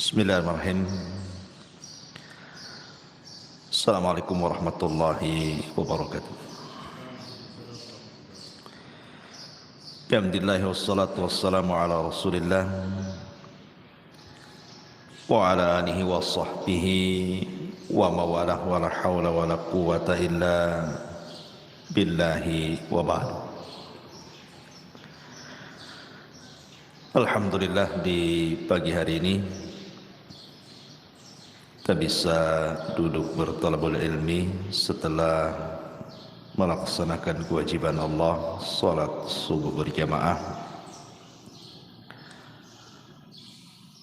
Bismillahirrahmanirrahim. Assalamualaikum warahmatullahi wabarakatuh. Alhamdulillah wassalatu wassalamu ala Rasulillah wa ala alihi wa sahbihi wa mawalah wa la hawla wa la quwwata illa billahi wa ba'd. Alhamdulillah, di pagi hari ini kita bisa duduk bertalabul ilmi setelah melaksanakan kewajiban Allah, salat subuh berjamaah.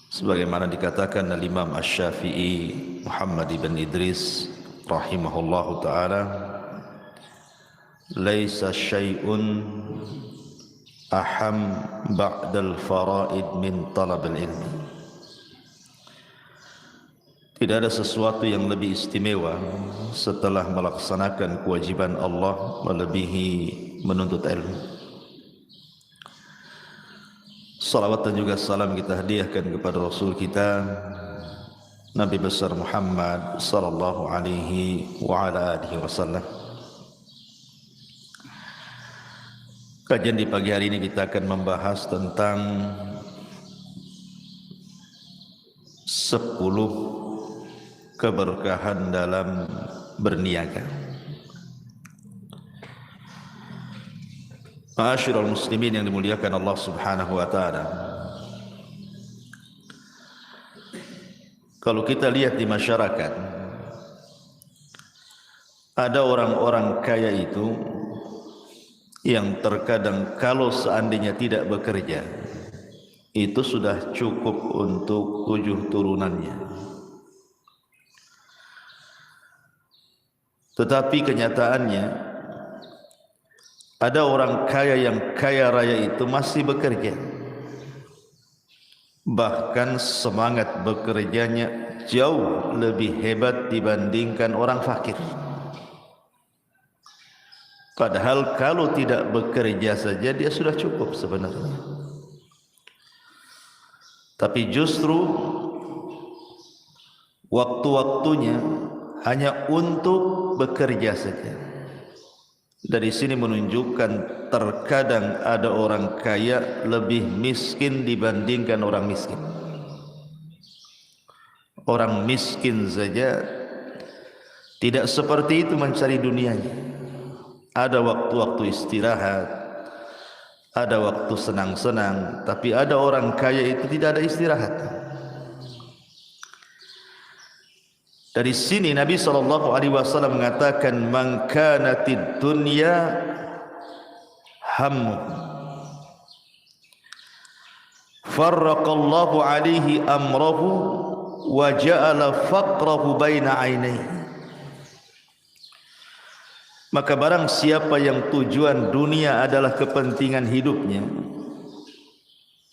Sebagaimana dikatakan oleh Imam Asy-Syafi'i Muhammad ibn Idris rahimahullahu ta'ala, laisa syai'un aham ba'dal faraid min talabil ilmi. Tidak ada sesuatu yang lebih istimewa setelah melaksanakan kewajiban Allah melebihi menuntut ilmu. Salawat dan juga salam kita hadiahkan kepada Rasul kita Nabi besar Muhammad sallallahu alaihi wa ala alihi wasallam. Kajian di pagi hari ini kita akan membahas tentang 10 keberkahan dalam berniaga. Ma'asyiral muslimin yang dimuliakan Allah Subhanahu wa taala. Kalau kita lihat di masyarakat, ada orang-orang kaya itu yang terkadang kalau seandainya tidak bekerja, itu sudah cukup untuk 7 turunannya. Tetapi kenyataannya ada orang kaya yang kaya raya itu masih bekerja. Bahkan semangat bekerjanya jauh lebih hebat dibandingkan orang fakir. Padahal kalau tidak bekerja saja dia sudah cukup sebenarnya. Tapi justru waktu-waktunya hanya untuk bekerja saja. Dari sini menunjukkan terkadang ada orang kaya lebih miskin dibandingkan orang miskin. Orang miskin saja tidak seperti itu mencari dunianya. Ada waktu-waktu istirahat, ada waktu senang-senang, tapi ada orang kaya itu tidak ada istirahat. Dari sini Nabi SAW mengatakan, man kanatid dunya hammu farraqallahu alaihi amrahu wa ja'ala faqrahu baina ainaihi. Maka barang siapa yang tujuan dunia adalah kepentingan hidupnya,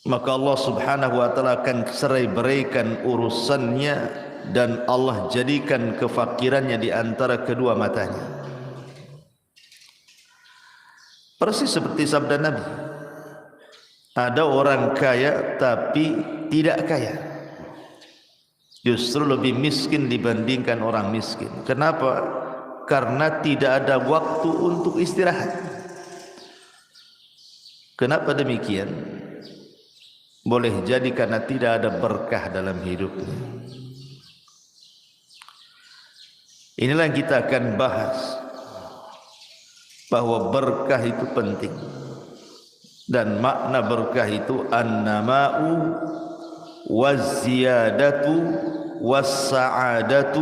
maka Allah Subhanahu wa taala akan cerai-beraikan urusannya dan Allah jadikan kefakirannya di antara kedua matanya. Persis seperti sabda Nabi, ada orang kaya tapi tidak kaya, justru lebih miskin dibandingkan orang miskin. Kenapa? Karena tidak ada waktu untuk istirahat. Kenapa demikian? Boleh jadi karena tidak ada berkah dalam hidupnya. Inilah yang kita akan bahas, bahwa berkah itu penting, dan makna berkah itu an-nama'u waz-ziyadatu was-sa'adatu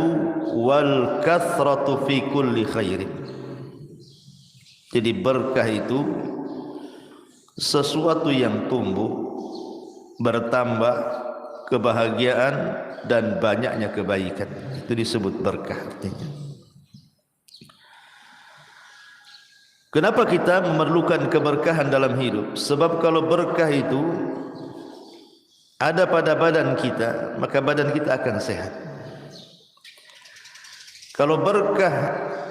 wal kathratu fi kulli khairin. Jadi berkah itu sesuatu yang tumbuh, bertambah kebahagiaan dan banyaknya kebaikan. Itu disebut berkah artinya. Kenapa kita memerlukan keberkahan dalam hidup? Sebab kalau berkah itu ada pada badan kita, maka badan kita akan sehat. Kalau berkah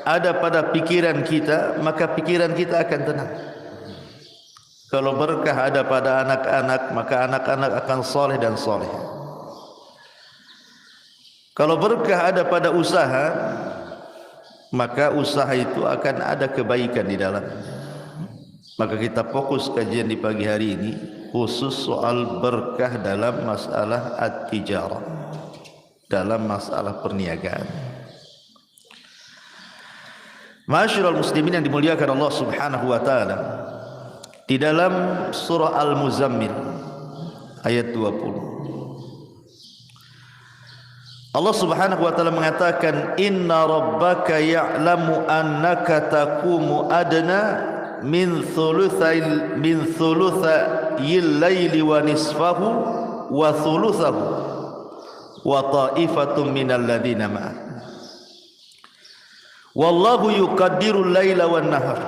ada pada pikiran kita, maka pikiran kita akan tenang. Kalau berkah ada pada anak-anak, maka anak-anak akan soleh dan soleh. Kalau berkah ada pada usaha, maka usaha itu akan ada kebaikan di dalamnya. Maka kita fokus kajian di pagi hari ini khusus soal berkah dalam masalah at-tijarah, dalam masalah perniagaan. Ma'asyiral muslimin yang dimuliakan Allah Subhanahu wa taala, di dalam surah Al-Muzammil ayat 20 Allah Subhanahu wa taala mengatakan, inna rabbaka ya'lamu annaka taqumu adna min thuluthayil laili wa nisfahu wa thuluthahu wa ta'ifatun minal ladina ma'ak wallahu yuqaddirul laila wan nahar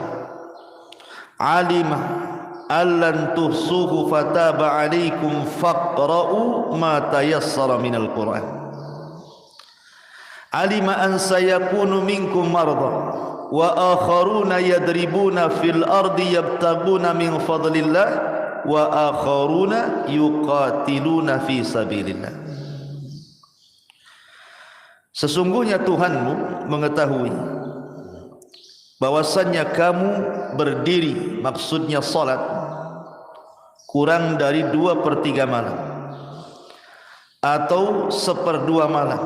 alima allan tuhsuhu fataba alaikum faqra'u ma tayassara minal Qur'an alima an sayakunu minkum marda wa akharuna yadribuna fil ardi yabtaguna min fadlillah wa akharuna yuqatiluna fi sabilillah. Sesungguhnya Tuhanmu mengetahui bahwasannya kamu berdiri, maksudnya salat, kurang dari 2/3 malam atau 1/2 malam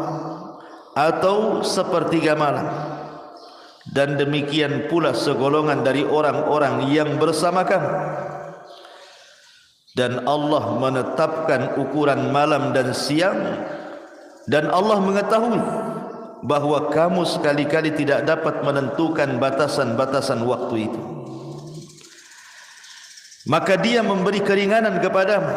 atau 1/3 malam, dan demikian pula segolongan dari orang-orang yang bersama kamu, dan Allah menetapkan ukuran malam dan siang, dan Allah mengetahui bahwa kamu sekali-kali tidak dapat menentukan batasan-batasan waktu itu, maka Dia memberi keringanan kepadamu.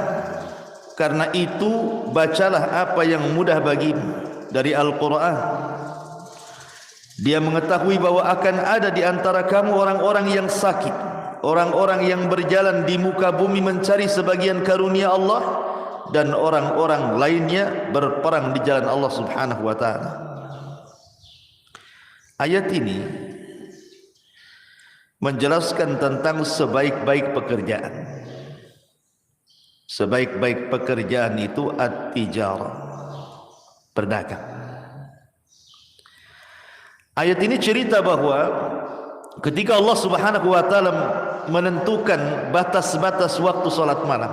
Karena itu bacalah apa yang mudah bagimu dari Al-Quran. Dia mengetahui bahwa akan ada di antara kamu orang-orang yang sakit, orang-orang yang berjalan di muka bumi mencari sebagian karunia Allah, dan orang-orang lainnya berperang di jalan Allah Subhanahu wa taala. Ayat ini menjelaskan tentang sebaik-baik pekerjaan. Sebaik-baik pekerjaan itu at-tijarah, berdagang. Ayat ini cerita bahwa ketika Allah Subhanahu wa taala menentukan batas-batas waktu salat malam.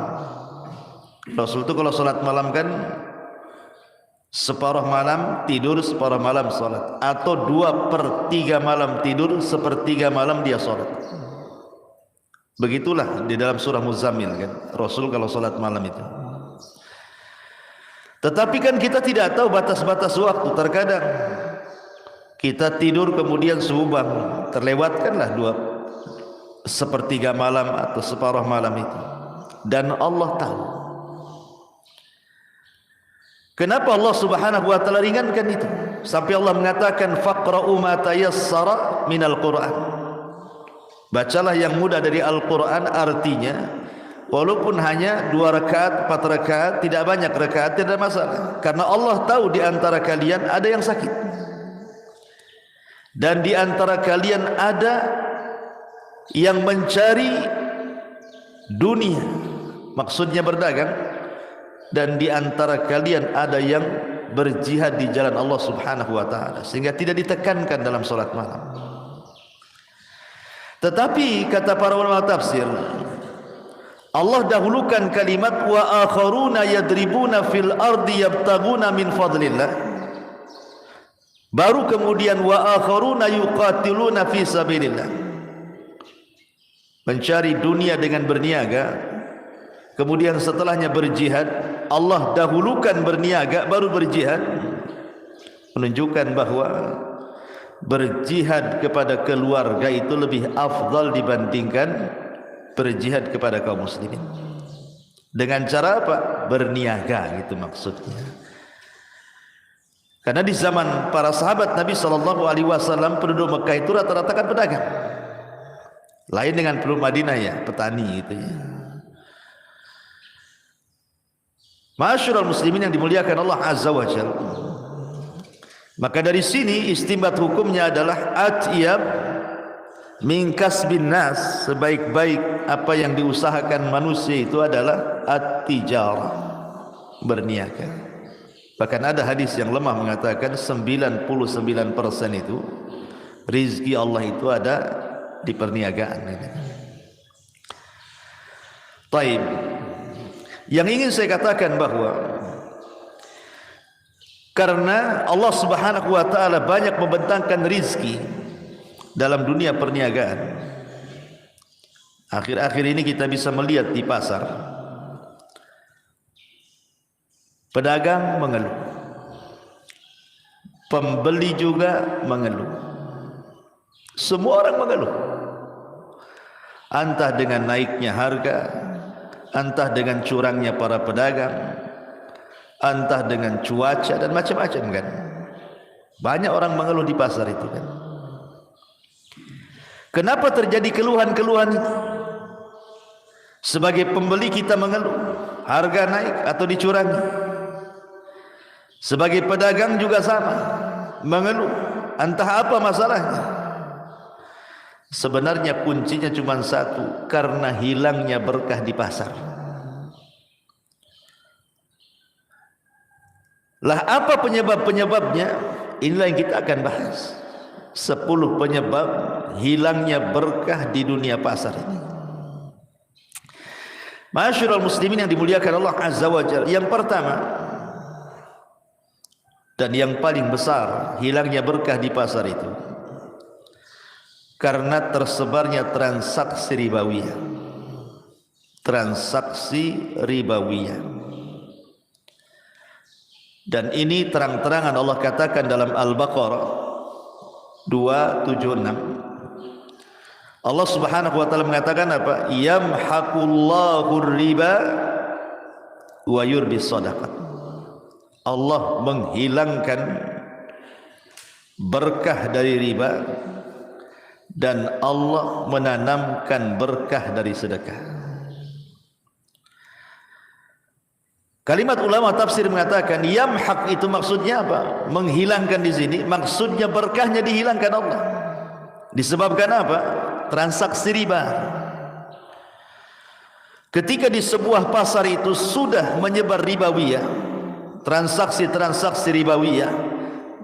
Rasul itu kalau salat malam kan separuh malam tidur, separuh malam salat, atau 2/3 malam tidur, 1/3 malam dia salat. Begitulah di dalam surah Muzammil kan, Rasul kalau salat malam itu. Tetapi kan kita tidak tahu batas-batas waktu. Terkadang kita tidur kemudian subuh bangun, terlewatkanlah 1/3 malam atau separuh malam itu, dan Allah tahu. Kenapa Allah Subhanahu wa taala ringankan itu? Sampai Allah mengatakan faqra'u ma tayassara minal Qur'an. Bacalah yang mudah dari Al-Quran, artinya walaupun hanya 2 rakaat, 4 rakaat, tidak banyak rakaat, tidak masalah. Karena Allah tahu di antara kalian ada yang sakit, dan di antara kalian ada yang mencari dunia, maksudnya berdagang, dan di antara kalian ada yang berjihad di jalan Allah Subhanahu wa taala, sehingga tidak ditekankan dalam salat malam. Tetapi kata para ulama tafsir, Allah dahulukan kalimat wa akharuna yadribuna fil ardi yabtaguna min fadlillah, baru kemudian wa akharuna yuqatiluna fi sabilillah, mencari dunia dengan berniaga, kemudian setelahnya berjihad. Allah dahulukan berniaga baru berjihad, menunjukkan bahwa berjihad kepada keluarga itu lebih afdal dibandingkan berjihad kepada kaum muslimin. Dengan cara apa? Berniaga, gitu maksudnya. Karena di zaman para sahabat Nabi SAW, penduduk Mekah itu rata-rata kan pedagang. Lain dengan penduduk Madinah ya, petani gitu ya. Ma'asyiral muslimin yang dimuliakan Allah Azza wa Jalla. Maka dari sini istinbat hukumnya adalah atyab min kasbin nas, sebaik-baik apa yang diusahakan manusia itu adalah at-tijarah, berniaga. Bahkan ada hadis yang lemah mengatakan 99% itu rizki Allah itu ada di perniagaan. Taib. Yang ingin saya katakan bahwa karena Allah Subhanahu wa taala banyak membentangkan rizki dalam dunia perniagaan, akhir-akhir ini kita bisa melihat di pasar pedagang mengeluh, pembeli juga mengeluh, semua orang mengeluh, entah dengan naiknya harga, entah dengan curangnya para pedagang, entah dengan cuaca dan macam-macam kan. Banyak orang mengeluh di pasar itu kan. Kenapa terjadi keluhan-keluhan itu? Sebagai pembeli kita mengeluh harga naik atau dicurangi. Sebagai pedagang juga sama, mengeluh entah apa masalahnya. Sebenarnya kuncinya cuma satu, karena hilangnya berkah di pasar. Lah apa penyebab-penyebabnya? Inilah yang kita akan bahas. 10 penyebab hilangnya berkah di dunia pasar ini. Ma'asyiral muslimin yang dimuliakan Allah Azza wa Jalla. Yang pertama dan yang paling besar hilangnya berkah di pasar itu karena tersebarnya transaksi ribawiyah. Transaksi ribawiyah. Dan ini terang-terangan Allah katakan dalam Al-Baqarah 276. Allah Subhanahu wa taala mengatakan apa? Yamhaqullahu riba wa yurbi shadaqat. Allah menghilangkan berkah dari riba dan Allah menanamkan berkah dari sedekah. Kalimat ulama tafsir mengatakan yamhaq itu maksudnya apa? Menghilangkan di sini maksudnya berkahnya dihilangkan Allah. Disebabkan apa? Transaksi riba. Ketika di sebuah pasar itu sudah menyebar ribawiyah, transaksi-transaksi ribawiyah,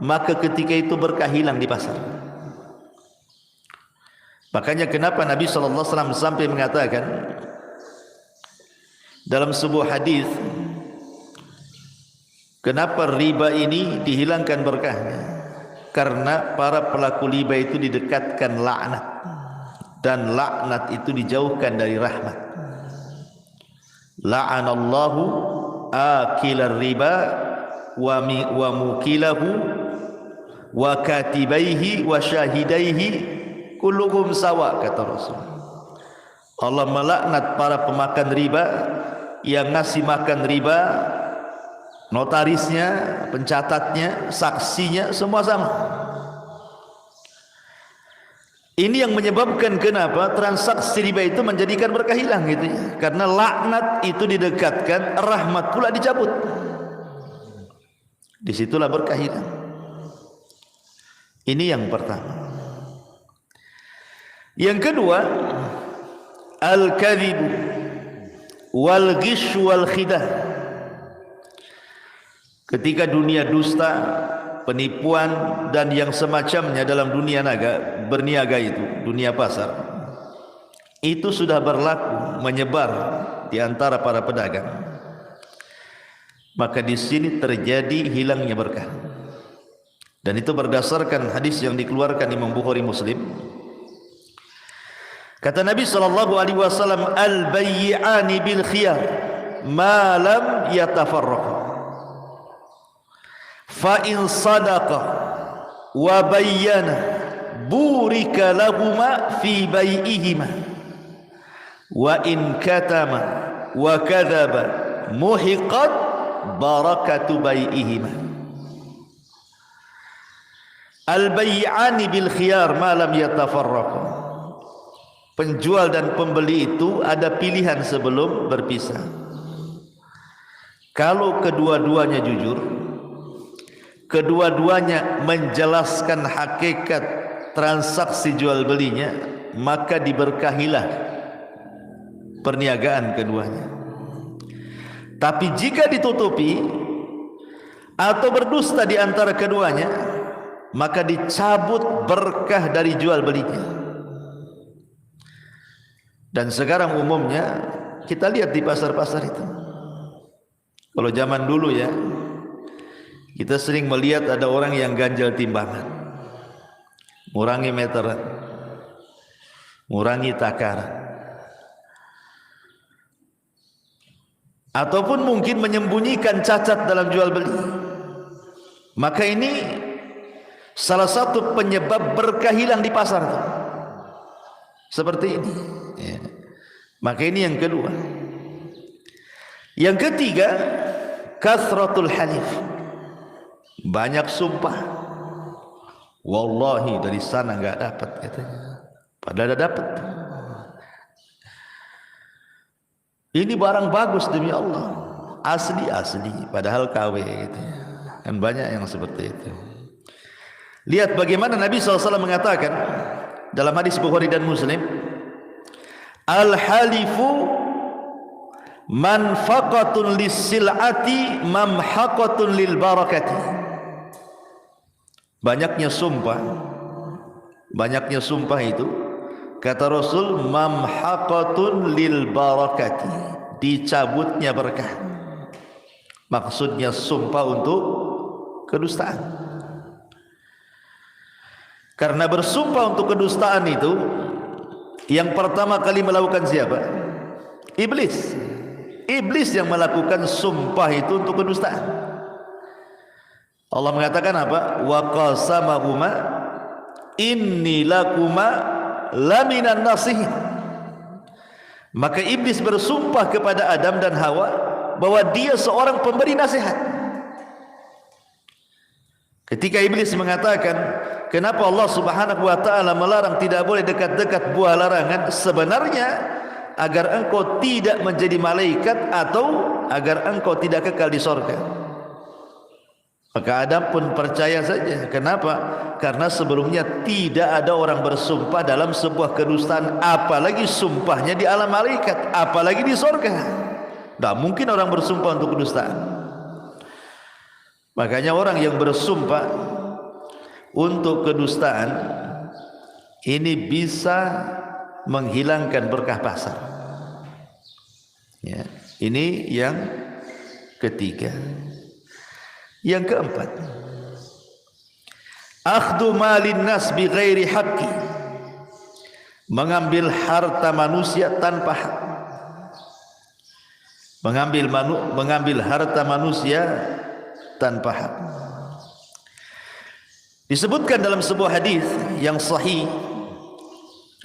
maka ketika itu berkah hilang di pasar. Makanya kenapa Nabi sallallahu alaihi wasallam sampai mengatakan dalam sebuah hadis, kenapa riba ini dihilangkan berkahnya? Karena para pelaku riba itu didekatkan laknat, dan laknat itu dijauhkan dari rahmat. La'anallahu akilar riba wa mukilahu wa katibaihi wa syahidaihi kulluhum sawa, kata Rasul. Allah melaknat para pemakan riba, yang ngasih makan riba, notarisnya, pencatatnya, saksinya, semua sama. Ini yang menyebabkan kenapa transaksi riba itu menjadikan berkah hilang gitu ya. Karena laknat itu didekatkan, rahmat pula dicabut. Disitulah berkah hilang. Ini yang pertama. Yang kedua, al-kadhib wal ghish wal khidah. Ketika dunia dusta, penipuan dan yang semacamnya dalam dunia berniaga itu, dunia pasar, itu sudah berlaku, menyebar di antara para pedagang. Maka di sini terjadi hilangnya berkah. Dan itu berdasarkan hadis yang dikeluarkan Imam Bukhari Muslim. Kata Nabi sallallahu alaihi wasallam, al-bay'ani bil khiyar ma lam yatafarraqa. Fa in sadaqa wa bayyana burika lahuma fi bai'ihima wa in katama wa kadzaba muhiqat barakatu bai'ihima. Al-bay'ani bil khiyar ma lam yatafarraqa. Penjual dan pembeli itu ada pilihan sebelum berpisah. Kalau kedua-duanya jujur, kedua-duanya menjelaskan hakikat transaksi jual belinya, maka diberkahilah perniagaan keduanya. Tapi jika ditutupi, atau berdusta di antara keduanya, maka dicabut berkah dari jual belinya. Dan sekarang umumnya kita lihat di pasar-pasar itu. Kalau zaman dulu ya, kita sering melihat ada orang yang ganjal timbangan, ngurangi meteran, ngurangi takaran, ataupun mungkin menyembunyikan cacat dalam jual beli. Maka ini salah satu penyebab berkah hilang di pasar. Seperti ini ya. Maka ini yang kedua. Yang ketiga, kasratul halif, banyak sumpah. Wallahi dari sana enggak dapat katanya, padahal ada dapat. Ini barang bagus demi Allah, asli padahal KW gitu. Kan banyak yang seperti itu. Lihat bagaimana Nabi SAW mengatakan dalam hadis Bukhari dan Muslim, al-halifu manfaqatun lis-sil'ati mamhaqatun lil barakati. Banyaknya sumpah itu, kata Rasul, mamhaqatun lil barakati, dicabutnya berkah. Maksudnya sumpah untuk kedustaan. Karena bersumpah untuk kedustaan itu, yang pertama kali melakukan siapa? Iblis. Iblis yang melakukan sumpah itu untuk kedustaan. Allah mengatakan apa? Wa qasamahuma inni lakuma laminan nasihin. Maka iblis bersumpah kepada Adam dan Hawa bahwa dia seorang pemberi nasihat. Ketika iblis mengatakan, kenapa Allah Subhanahu wa taala melarang tidak boleh dekat-dekat buah larangan? Sebenarnya agar engkau tidak menjadi malaikat atau agar engkau tidak kekal di surga. Maka Adam pun percaya saja. Kenapa? Karena sebelumnya tidak ada orang bersumpah dalam sebuah kedustaan, apalagi sumpahnya di alam malaikat, apalagi di surga. Tak mungkin orang bersumpah untuk kedustaan. Makanya orang yang bersumpah untuk kedustaan ini bisa menghilangkan berkah pasar. Ya, ini yang ketiga. Yang keempat, akhdhu malin nas bi ghairi haqqi, mengambil harta manusia tanpa hak. Mengambil harta manusia tanpa hak. Disebutkan dalam sebuah hadis yang sahih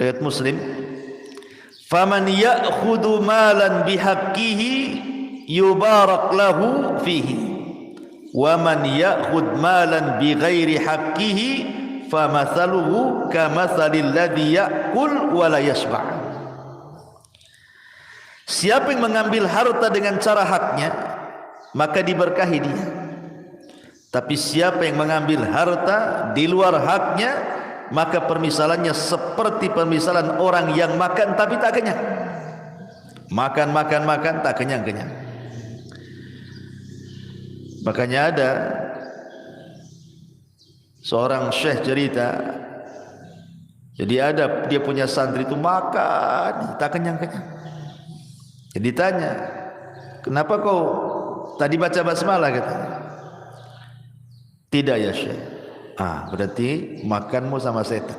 riwayat Muslim, faman ya'khudhu malan bihaqqihi yubarak lahu fihi wa man ya'khudh malan bighairi haqqihi famathaluhu kamathalil ladzi ya'kul wa la yashba'. Siapa yang mengambil harta dengan cara haknya, maka diberkahi dia. Tapi siapa yang mengambil harta di luar haknya, maka permisalannya seperti permisalan orang yang makan tapi tak kenyang. Makan tak kenyang. Makanya ada seorang syekh cerita, jadi ada dia punya santri itu makan tak kenyang. Jadi tanya, kenapa kau tadi baca basmalah? Katanya, tidak ya syekh. Berarti makanmu sama setan.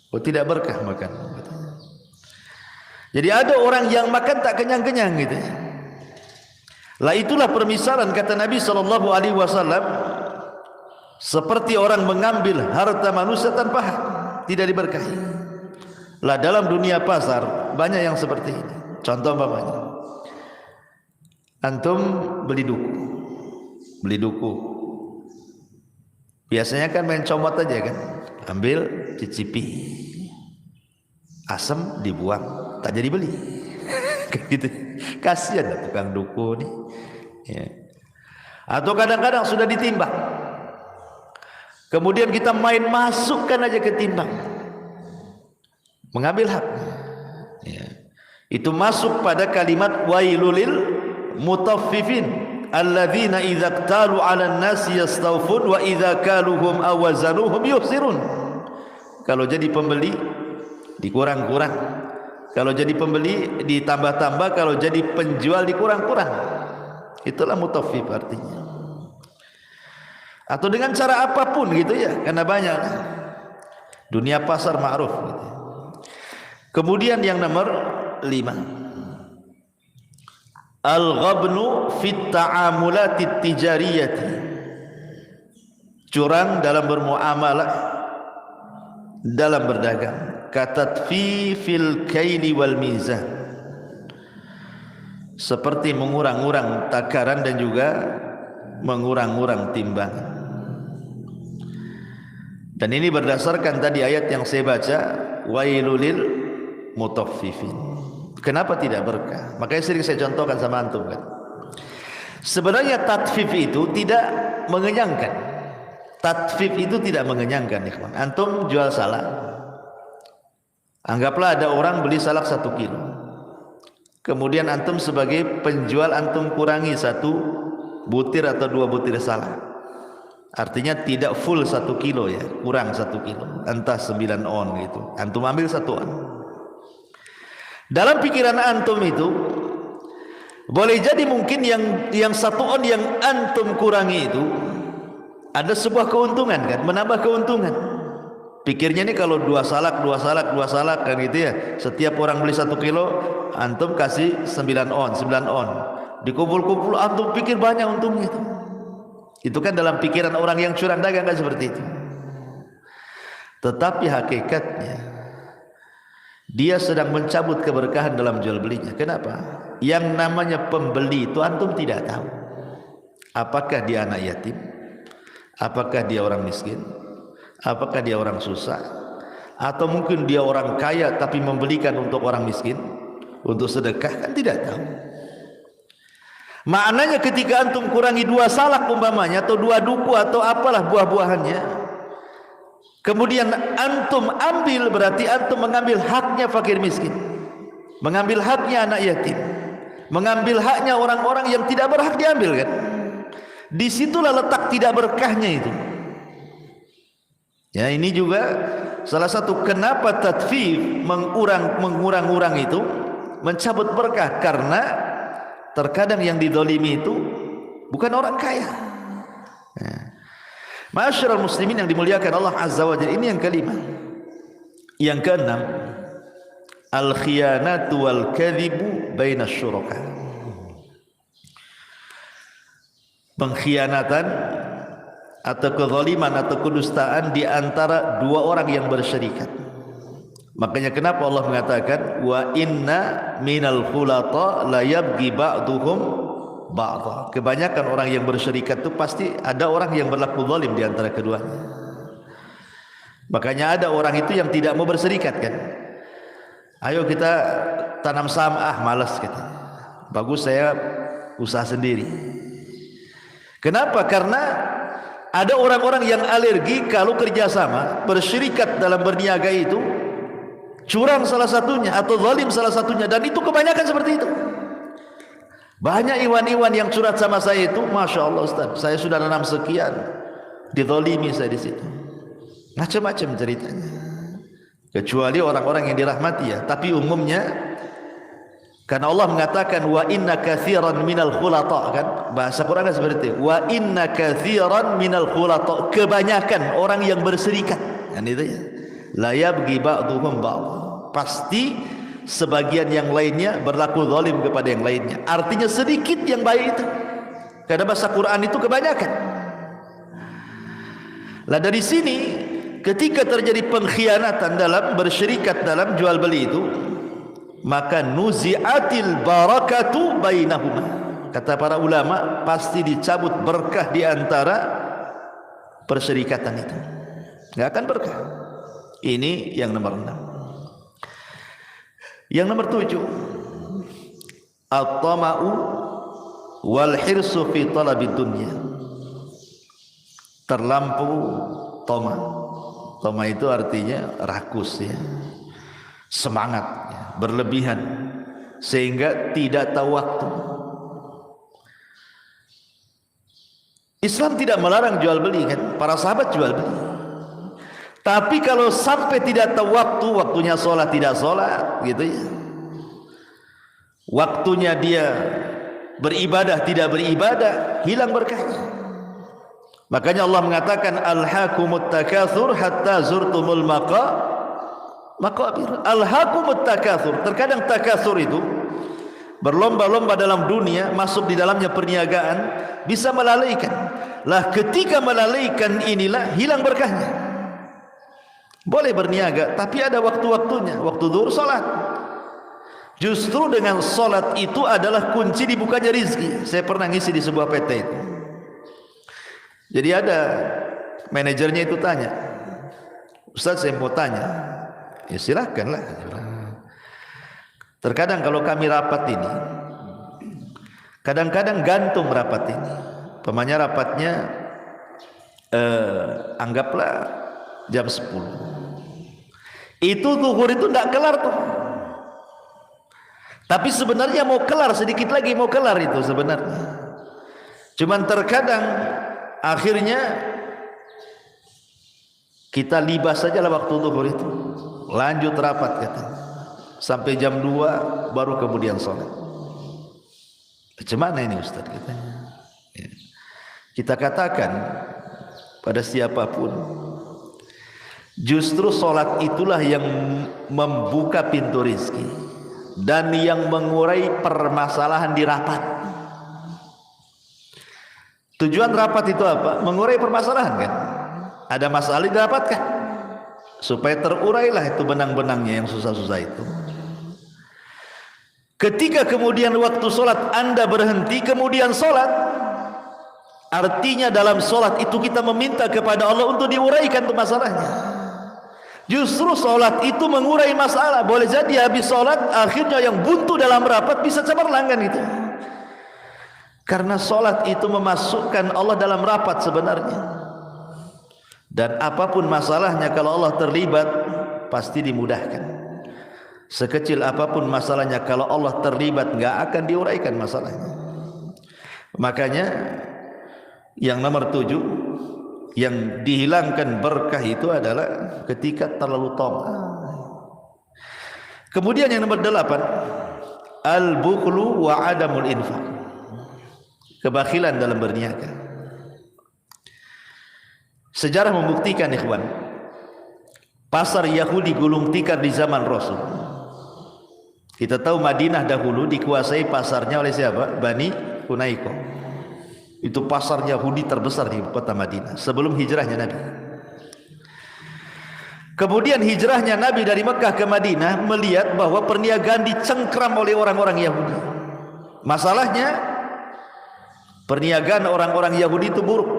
Oh, tidak berkah makan. Jadi ada orang yang makan tak kenyang gitu. Lah itulah permisalan kata Nabi SAW, seperti orang mengambil harta manusia tanpa hak, tidak diberkahi. Lah dalam dunia pasar banyak yang seperti ini. Contoh umpamanya, antum beli duku. Biasanya kan main comot aja kan, ambil, cicipi, asam dibuang, tak jadi beli. Gitu. Kasihan tukang duku nih ya. Atau kadang-kadang sudah ditimbang, kemudian kita main masukkan aja ke timbang, mengambil hak ya. Itu masuk pada kalimat wailulil mutaffifin, alladzina idza iktalu 'alan nasi yastawfun wa idza kaluhum aw wazanuhum yukhsirun. Kalau jadi pembeli dikurang-kurang, kalau jadi pembeli ditambah-tambah, kalau jadi penjual dikurang-kurang. Itulah mutaffif artinya. Atau dengan cara apapun gitu ya, karena banyak dunia pasar ma'ruf gitu. Kemudian yang nomor 5, al-ghabnu fit ta'amulatit tijariyati, curang dalam bermuamalah, dalam berdagang. Katatfi fil kaili wal mizan, seperti mengurang-urang takaran dan juga mengurang-urang timbangan. Dan ini berdasarkan tadi ayat yang saya baca, wailulil mutaffifin. Kenapa tidak berkah? Makanya sering saya contohkan sama antum kan. Sebenarnya tatfif itu tidak mengenyangkan. Tatfif itu tidak mengenyangkan, ikhwan. Antum jual salak, anggaplah ada orang beli salak 1 kilo. Kemudian antum sebagai penjual, antum kurangi 1 butir atau 2 butir salak. Artinya tidak full 1 kilo ya, kurang 1 kilo, entah 9 on gitu. Antum ambil 1 on. Dalam pikiran antum itu boleh jadi mungkin yang 1 on yang antum kurangi itu ada sebuah keuntungan kan, menambah keuntungan. Pikirnya ini kalau 2 salak kan gitu ya. Setiap orang beli 1 kilo, antum kasih 9 on. Dikumpul-kumpul antum pikir banyak untungnya itu. Itu kan dalam pikiran orang yang curang dagang kan seperti itu. Tetapi hakikatnya dia sedang mencabut keberkahan dalam jual belinya. Kenapa? Yang namanya pembeli itu antum tidak tahu apakah dia anak yatim, apakah dia orang miskin, apakah dia orang susah, atau mungkin dia orang kaya tapi membelikan untuk orang miskin, untuk sedekah, kan tidak tahu. Maknanya ketika antum kurangi 2 salak umpamanya, atau 2 duku atau apalah buah-buahannya, kemudian antum ambil, berarti antum mengambil haknya fakir miskin, mengambil haknya anak yatim, mengambil haknya orang-orang yang tidak berhak diambil kan. Disitulah letak tidak berkahnya itu. Ya, ini juga salah satu kenapa tatfif, mengurang-urang itu mencabut berkah, karena terkadang yang didolimi itu bukan orang kaya. Ma'asyiral muslimin yang dimuliakan Allah Azza wa Jalla, ini yang kelima. Yang keenam, al-khiyanatu wal kadhibu baina syuraka, pengkhianatan atau kezaliman atau kedustaan di antara 2 orang yang bersyarikat. Makanya kenapa Allah mengatakan wa inna minal khulata la yabghi ba'duhum ba'dha. Kebanyakan orang yang bersyarikat itu pasti ada orang yang berlaku zalim di antara keduanya. Makanya ada orang itu yang tidak mau berserikat kan. Ayo kita tanam saham, malas katanya. Bagus saya usaha sendiri. Kenapa? Karena ada orang-orang yang alergi kalau kerjasama, bersyarikat dalam berniaga itu curang salah satunya atau zalim salah satunya, dan itu kebanyakan seperti itu. Banyak iwan-iwan yang curhat sama saya itu, Masya Allah Ustaz, saya sudah nanam sekian, dizalimi saya di situ. Macam-macam ceritanya. Kecuali orang-orang yang dirahmati ya, tapi umumnya karena Allah mengatakan wa inna katsiran minal khulata kan, bahasa Quran kan seperti itu. Wa inna katsiran minal khulata, kebanyakan orang yang berserikat. Kan itu ya. La yabghi ba'duhum ba'd, pasti sebagian yang lainnya berlaku zalim kepada yang lainnya. Artinya sedikit yang baik itu, karena bahasa Quran itu kebanyakan. Lah dari sini ketika terjadi pengkhianatan dalam bersyarikat dalam jual beli itu, maka nuzi'atil barakatu bainahuma, kata para ulama, pasti dicabut berkah di antara persyarikatan itu, enggak akan berkah. Ini yang nomor 6. Yang nomor 7, at-tama'u wal hirsu fi talabid dunya, terlampau tama. Tama itu artinya rakus ya, semangat ya, berlebihan sehingga tidak tahu waktu. Islam tidak melarang jual beli kan, para sahabat jual beli. Tapi kalau sampai tidak tahu waktu, waktunya sholat tidak sholat, gitu ya. Waktunya dia beribadah tidak beribadah, hilang berkahnya. Makanya Allah mengatakan alhaakumut takatsur hatta zurtumul maqabir. Alhaakumut takatsur. Terkadang takatsur itu berlomba-lomba dalam dunia, masuk di dalamnya perniagaan, bisa melalaikan. Lah ketika melalaikan inilah hilang berkahnya. Boleh berniaga, tapi ada waktu-waktunya. Waktu zuhur salat. Justru dengan salat itu adalah kunci dibukanya rizki. Saya pernah ngisi di sebuah PT itu. Jadi ada manajernya itu tanya, Ustaz saya mau tanya. Ya silakanlah. Terkadang kalau kami rapat ini, kadang-kadang gantung rapat ini. Pemanya rapatnya anggaplah jam 10. Itu zuhur itu tidak kelar tuh. Tapi sebenarnya mau kelar, sedikit lagi mau kelar itu sebenarnya. Cuman terkadang akhirnya kita libas saja lah waktu zuhur itu. Lanjut rapat katanya. Sampai jam 2 baru kemudian sholat. Macam mana ini Ustaz katanya. Kita katakan pada siapapun, justru sholat itulah yang membuka pintu rizki dan yang mengurai permasalahan di rapat. Tujuan rapat itu apa? Mengurai permasalahan kan? Ada masalah didapatkan supaya terurailah itu benang-benangnya yang susah-susah itu. Ketika kemudian waktu sholat Anda berhenti kemudian sholat, artinya dalam sholat itu kita meminta kepada Allah untuk diuraikan itu masalahnya. Justru sholat itu mengurai masalah. Boleh jadi habis sholat akhirnya yang buntu dalam rapat bisa cemerlang kan itu. Karena sholat itu memasukkan Allah dalam rapat sebenarnya. Dan apapun masalahnya kalau Allah terlibat pasti dimudahkan. Sekecil apapun masalahnya kalau Allah terlibat nggak akan diuraikan masalahnya. Makanya yang nomor 7, yang dihilangkan berkah itu adalah ketika terlalu tamak. Kemudian yang nomor 8, al-bukhlu wa adamul infaq. Kebakhilan dalam berniaga. Sejarah membuktikan ikhwan, pasar Yahudi gulung tikar di zaman Rasul. Kita tahu Madinah dahulu dikuasai pasarnya oleh siapa? Bani Hunaiko. Itu pasar Yahudi terbesar di kota Madinah sebelum hijrahnya Nabi. Kemudian hijrahnya Nabi dari Mekah ke Madinah melihat bahwa perniagaan dicengkram oleh orang-orang Yahudi. Masalahnya perniagaan orang-orang Yahudi itu buruk.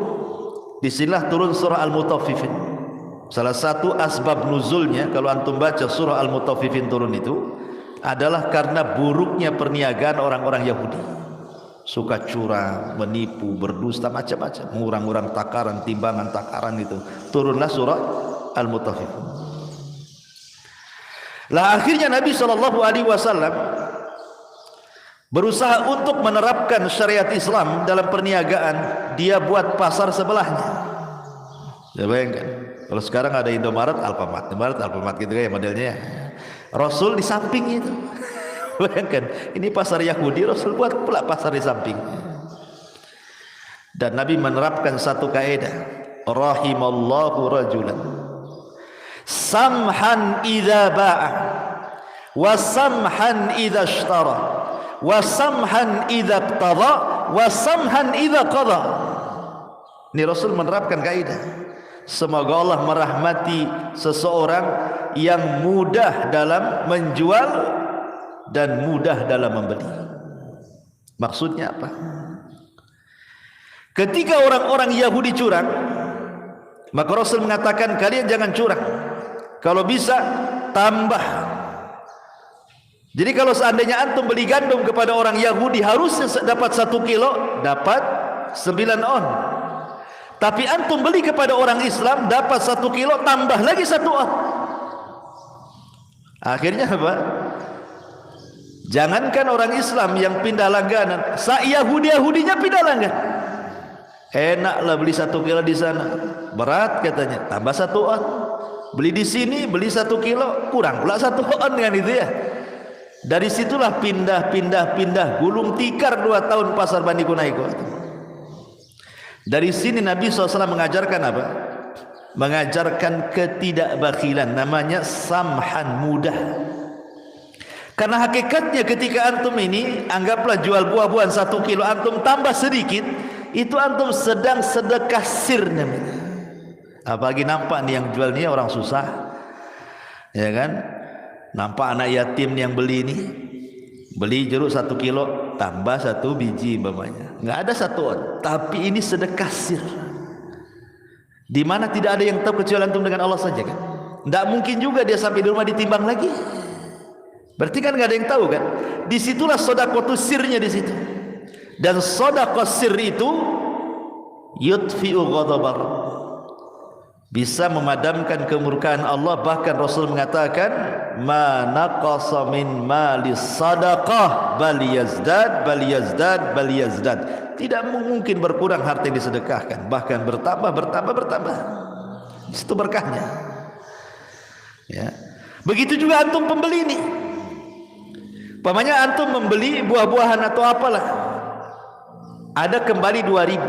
Disinilah turun surah Al-Mutaffifin. Salah satu asbab nuzulnya kalau antum baca surah Al-Mutaffifin turun itu adalah karena buruknya perniagaan orang-orang Yahudi. Suka curang, menipu, berdusta, macam-macam, mengurang-urang takaran, timbangan takaran itu. Turunlah surah Al-Mutaffifin. Lah akhirnya Nabi SAW berusaha untuk menerapkan syariat Islam dalam perniagaan. Dia buat pasar sebelahnya. Ya bayangkan, kalau sekarang ada Indomaret, Alfamart gitu kayak modelnya. Rasul di samping itu. Bayangkan, ini pasar Yahudi, Rasul buat pula pasar di samping. Dan Nabi menerapkan satu kaidah, rahimallahu rajulan samhan idza ba'a wa samhan idza ishtara wa samhan idza iqtada wa samhan idza qada. Ini Rasul menerapkan kaidah. Semoga Allah merahmati seseorang yang mudah dalam menjual dan mudah dalam membeli. Maksudnya apa? Ketika orang-orang Yahudi curang, maka Rasul mengatakan kalian jangan curang. Kalau bisa tambah. Jadi kalau seandainya antum beli gandum kepada orang Yahudi harusnya dapat 1 kilo, dapat 9 on. Tapi antum beli kepada orang Islam dapat 1 kilo tambah lagi 1 on. Akhirnya apa? Jangankan orang Islam yang pindah langganan, Yahudinya pindah langganan. Enaklah beli 1 kilo di sana, berat katanya, tambah 1 on. Beli di sini, beli 1 kilo, kurang pula 1 on kan itu ya. Dari situlah pindah, gulung tikar 2 tahun pasar Bani Kunaiko. Dari sini Nabi SAW mengajarkan apa? Mengajarkan ketidakbakhilan, namanya samhan, mudah. Karena hakikatnya ketika antum ini, anggaplah jual buah-buahan 1 kilo, antum tambah sedikit, itu antum sedang sedekah sir namanya. Apalagi nampak nih yang jual ini orang susah, ya kan? Nampak anak yatim nih yang beli ini, beli jeruk 1 kilo tambah 1 biji umpamanya, nggak ada 1 on, tapi ini sedekah sir, di mana tidak ada yang tahu kecuali antum dengan Allah saja kan. Nggak mungkin juga dia sampai di rumah ditimbang lagi, berarti kan nggak ada yang tahu kan. Disitulah sedekah sirnya di situ. Dan sedekah sir itu yutfi'u ghadabar, bisa memadamkan kemurkaan Allah. Bahkan Rasul mengatakan, ma naqasa min mali sadaqah bal yazdad bal yazdad bal yazdad. Tidak mungkin berkurang harta yang disedekahkan, bahkan bertambah. Di situ berkahnya. Ya. Begitu juga antum pembeli ini. Umpamanya antum membeli buah-buahan atau apalah, ada kembali 2.000,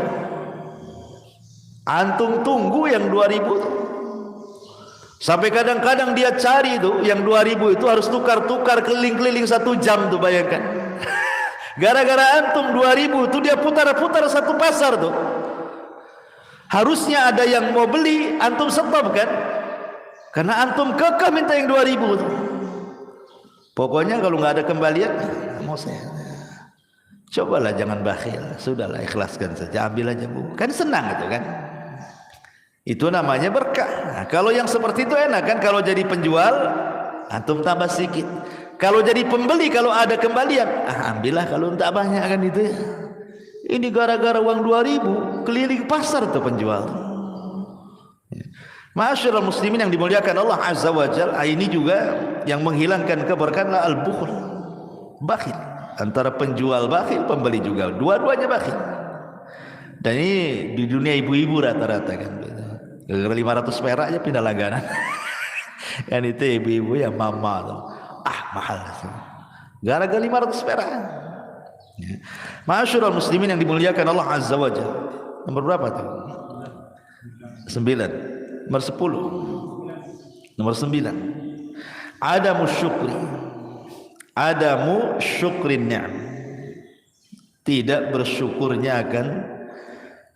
antum tunggu yang 2.000 sampai kadang-kadang dia cari itu yang 2.000 itu harus tukar-tukar keliling-keliling 1 jam tuh, bayangkan. Gara-gara antum 2.000 itu dia putar-putar 1 pasar tuh. Harusnya ada yang mau beli, antum stop kan, karena antum kekeh minta yang 2.000 tuh. Pokoknya kalau nggak ada kembalian, mau saya. Cobalah jangan bakhil, sudahlah ikhlaskan saja, ambil aja Bu, kan senang itu kan. Itu namanya berkah. Nah, kalau yang seperti itu enak kan, kalau jadi penjual antum tambah sedikit, kalau jadi pembeli kalau ada kembalian, ambillah kalau tak banyak kan itu ya. Ini gara-gara uang 2.000 keliling pasar tuh penjual. Ma'asyiral muslimin yang dimuliakan Allah Azza wa Jalla, ini juga yang menghilangkan keberkahan al-bukhl, bakhil. Antara penjual bakhil, pembeli juga, dua-duanya bakhil. Dan ini di dunia ibu-ibu rata-rata kan, 500 perak aja pindah langganan. Kan itu ibu-ibu yang mama tuh, mahal gara-gara 500 perak. Ma'asyiral muslimin yang dimuliakan Allah Azza wa Jalla, nomor berapa tuh? 9. Nomor 10. Nomor 9, adamu syukrin ni'am, tidak bersyukurnya akan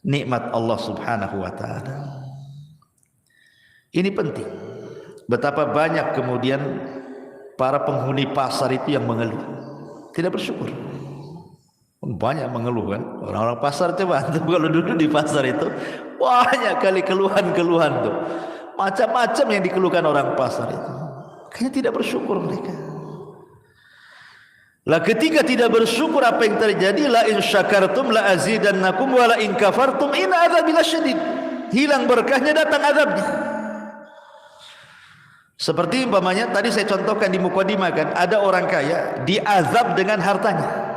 nikmat Allah Subhanahu wa taala. Ini penting. Betapa banyak kemudian para penghuni pasar itu yang mengeluh, tidak bersyukur. Banyak mengeluh kan orang-orang pasar. Coba antum kalau duduk di pasar itu banyak kali keluhan-keluhan tuh, macam-macam yang dikeluhkan orang pasar itu. Kayaknya tidak bersyukur mereka. Lah ketika tidak bersyukur, apa yang terjadi? La in syakartum la azidannakum wa la in kafartum in adzabi lasyadid. Hilang berkahnya, datang azabnya. Seperti umpamanya tadi saya contohkan di mukadimah kan, ada orang kaya diazab dengan hartanya.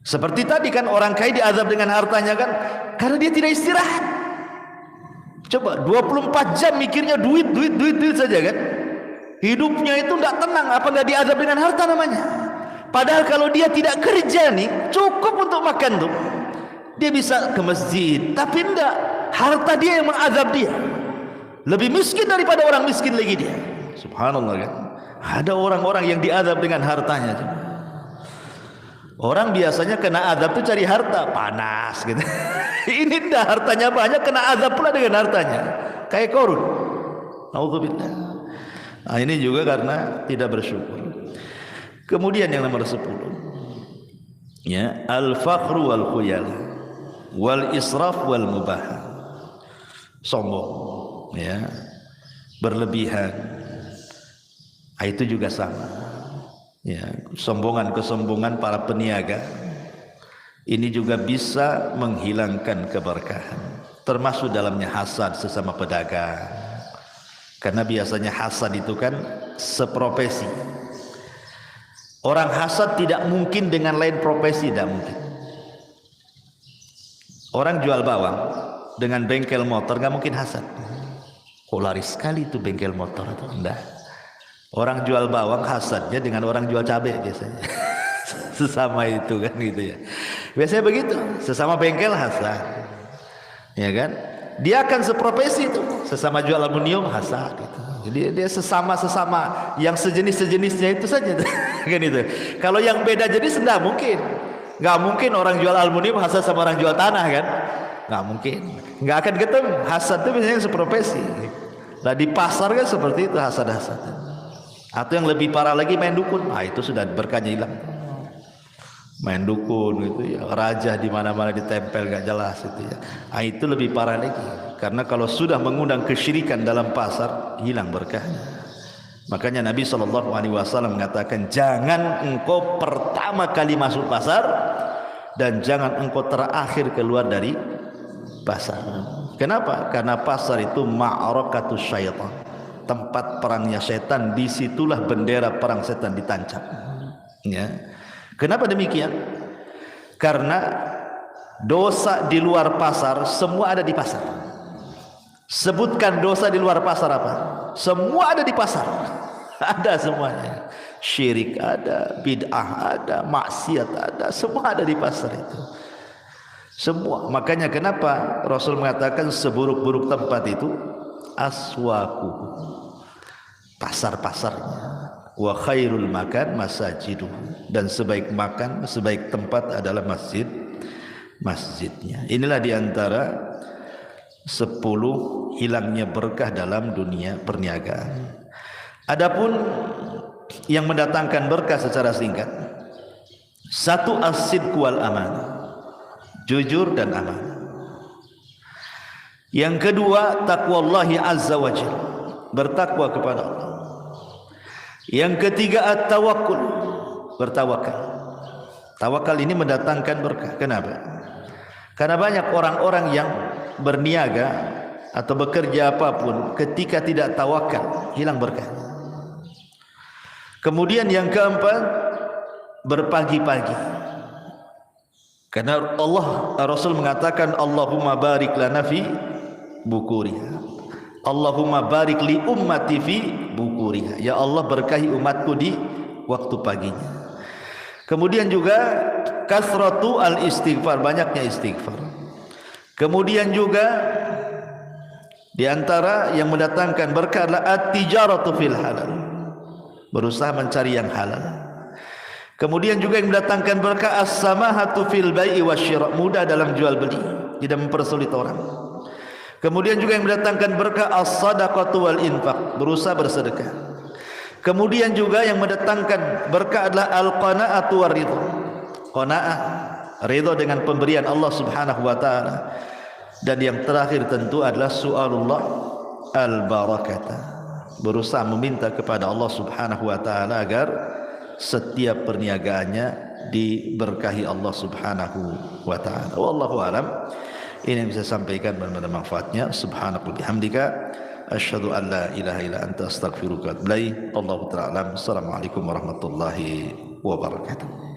Seperti tadi kan, orang kaya diazab dengan hartanya kan, karena dia tidak istirahat. Coba 24 jam mikirnya duit saja kan. Hidupnya itu tidak tenang, apa nggak diazab dengan harta namanya? Padahal kalau dia tidak kerja nih, cukup untuk makan tuh, dia bisa ke masjid. Tapi tidak, harta dia yang mengazab dia. Lebih miskin daripada orang miskin lagi dia. Subhanallah kan. Ada orang-orang yang diazab dengan hartanya. Orang biasanya kena azab tuh cari harta, panas gitu. Ini tidak, hartanya banyak, kena azab pula dengan hartanya. Kayak Qarun. Nauzubillah. Nah, ini juga karena tidak bersyukur. Kemudian yang nomor 10, ya, al-fakhru wal khuyal wal israf wal mubah. Sombong, ya, berlebihan. Itu juga sama. Ya, kesombongan para peniaga ini juga bisa menghilangkan keberkahan, termasuk dalamnya hasad sesama pedagang. Karena biasanya hasad itu kan seprofesi. Orang hasad tidak mungkin dengan lain profesi, tidak mungkin. Orang jual bawang dengan bengkel motor nggak mungkin hasad. Kok laris sekali itu bengkel motor atau enggak? Orang jual bawang hasadnya dengan orang jual cabai biasanya. Sesama itu kan gitu ya. Biasanya begitu, sesama bengkel hasad. Ya kan? Dia akan seprofesi itu, sesama jual aluminium hasad gitu. Jadi dia sesama yang sejenisnya itu saja kan itu. Kalau yang beda jenis enggak mungkin. Nggak mungkin orang jual aluminium hasad sama orang jual tanah kan? Nggak mungkin. Nggak akan ketemu. Hasad itu biasanya seprofesi. Nah di pasar kan seperti itu hasad-hasad. Atau yang lebih parah lagi main dukun. Nah itu sudah berkahnya hilang. Main dukun gitu ya. Raja di mana-mana ditempel nggak jelas itu ya. Nah itu lebih parah lagi. Karena kalau sudah mengundang kesyirikan dalam pasar hilang berkahnya. Makanya Nabi SAW mengatakan, jangan engkau pertama kali masuk pasar dan jangan engkau terakhir keluar dari pasar. Kenapa? Karena pasar itu ma'arakatus syaitan, tempat perangnya setan. Disitulah bendera perang setan ditancap ya. Kenapa demikian? Karena dosa di luar pasar semua ada di pasar. Sebutkan dosa di luar pasar apa? Semua ada di pasar. Ada semuanya. Syirik ada, bid'ah ada, maksiat ada, semua ada di pasar itu. Semua. Makanya kenapa Rasul mengatakan seburuk-buruk tempat itu aswaku, pasar-pasarnya. Wa khairul makan masajiduh, dan sebaik makan, sebaik tempat adalah masjidnya. Inilah diantara 10 hilangnya berkah dalam dunia perniagaan. Adapun yang mendatangkan berkah secara singkat, 1 as-sidq wal amanah, jujur dan amanah. Yang kedua taqwallahi azza wajalla, bertakwa kepada Allah. Yang ketiga at-tawakkul, bertawakal. Tawakal ini mendatangkan berkah. Kenapa? Karena banyak orang-orang yang berniaga atau bekerja apapun, ketika tidak tawakal hilang berkah. Kemudian yang keempat, berpagi-pagi. Karena Rasul mengatakan Allahumma barik lana fi bukuriha, Allahumma barik li ummati fi bukuriha. Ya Allah berkahi umatku di waktu paginya. Kemudian juga kasratu al-istighfar, banyaknya istighfar. Kemudian juga di antara yang mendatangkan berkah adalah at-tijaratu fil halal, berusaha mencari yang halal. Kemudian juga yang mendatangkan berkah as-samahatu fil bai'i wasyira', mudah dalam jual beli, tidak mempersulit orang. Kemudian juga yang mendatangkan berkah as-sadaqatu wal infaq, berusaha bersedekah. Kemudian juga yang mendatangkan berkah adalah al-qanaa'atu war ridha, qanaa'ah, ridha dengan pemberian Allah Subhanahu wa taala. Dan yang terakhir tentu adalah su'alullah al-barakata, berusaha meminta kepada Allah Subhanahu wa taala agar setiap perniagaannya diberkahi Allah Subhanahu wa taala. Wallahu alam. Ini yang bisa sampaikan bermanfaatnya. Subhanakallahumma bihamdika asyhadu an la ilaha illa anta astaghfiruka wa atubu ilaik. Allahu ta'ala alam. Assalamualaikum warahmatullahi wabarakatuh.